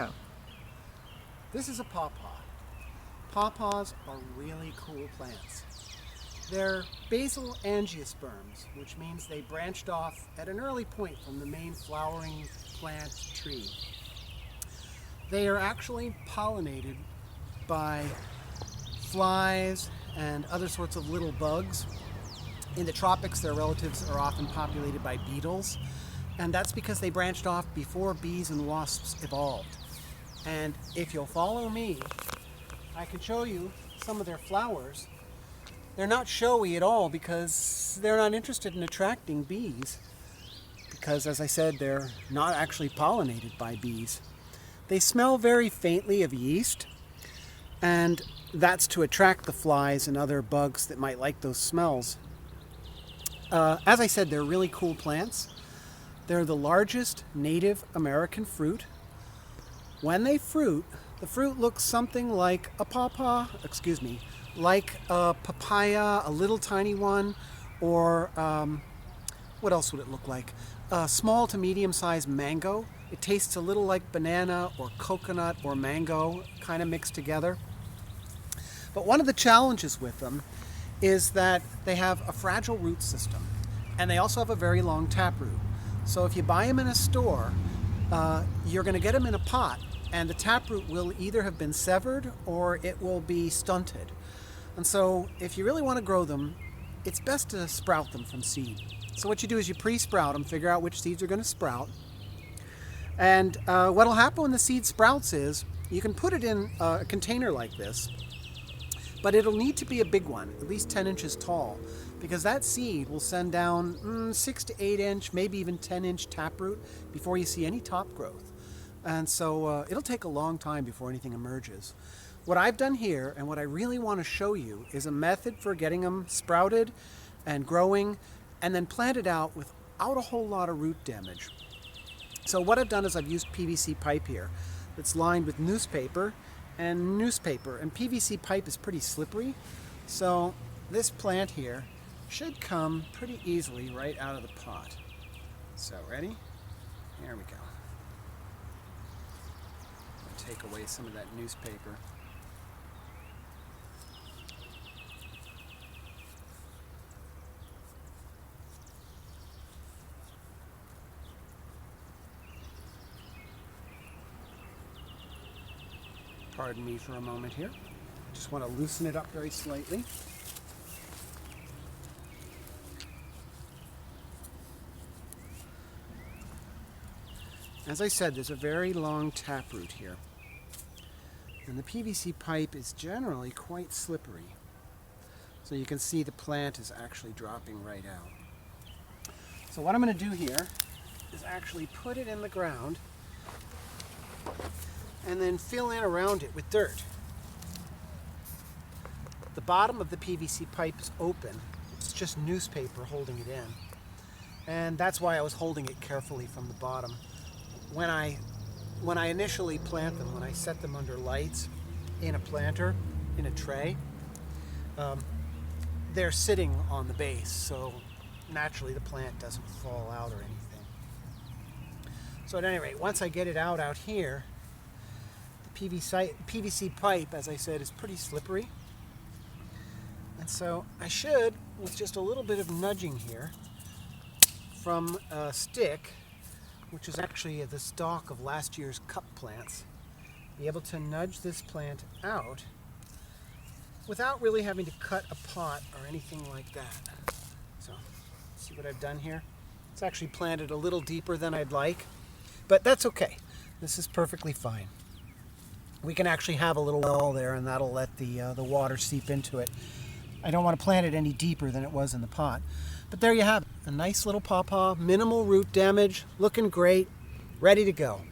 go. This is a pawpaw. Pawpaws are really cool plants. They're basal angiosperms, which means they branched off at an early point from the main flowering plant tree. They are actually pollinated by flies and other sorts of little bugs. In the tropics, their relatives are often populated by beetles, and that's because they branched off before bees and wasps evolved. And if you'll follow me, I can show you some of their flowers. They're not showy at all because they're not interested in attracting bees, because, as I said, they're not actually pollinated by bees. They smell very faintly of yeast, and that's to attract the flies and other bugs that might like those smells. As I said, they're really cool plants. They're the largest native American fruit. When they fruit, the fruit looks something like a pawpaw, like a papaya, a little tiny one, or what else would it look like? A small to medium-sized mango. It tastes a little like banana or coconut or mango, kind of mixed together. But one of the challenges with them is that they have a fragile root system, and they also have a very long taproot. So if you buy them in a store, you're going to get them in a pot, and the taproot will either have been severed or it will be stunted. And so if you really want to grow them, it's best to sprout them from seed. So what you do is you pre-sprout them, figure out which seeds are going to sprout. And what will happen when the seed sprouts is you can put it in a container like this, but it'll need to be a big one, at least 10 inches tall, because that seed will send down 6 to 8 inch, maybe even 10-inch taproot before you see any top growth. And so it'll take a long time before anything emerges. What I've done here, and what I really want to show you, is a method for getting them sprouted and growing and then planted out without a whole lot of root damage. So what I've done is I've used PVC pipe here that's lined with newspaper, and PVC pipe is pretty slippery, so this plant here should come pretty easily right out of the pot. So ready? There we go. I'll take away some of that newspaper. Pardon me for a moment here. Just want to loosen it up very slightly. As I said, there's a very long taproot here. And the PVC pipe is generally quite slippery. So you can see the plant is actually dropping right out. So what I'm going to do here is actually put it in the ground and then fill in around it with dirt. The bottom of the PVC pipe is open. It's just newspaper holding it in. And that's why I was holding it carefully from the bottom. When I initially plant them, when I set them under lights in a planter, in a tray, they're sitting on the base, so naturally the plant doesn't fall out or anything. So at any rate, once I get it out here, PVC pipe, as I said, is pretty slippery. And so I should, with just a little bit of nudging here from a stick, which is actually the stalk of last year's cup plants, be able to nudge this plant out without really having to cut a pot or anything like that. So, see what I've done here? It's actually planted a little deeper than I'd like, but that's okay. This is perfectly fine. We can actually have a little well there, and that'll let the water seep into it. I don't want to plant it any deeper than it was in the pot. But there you have it. A nice little pawpaw, minimal root damage, looking great, ready to go.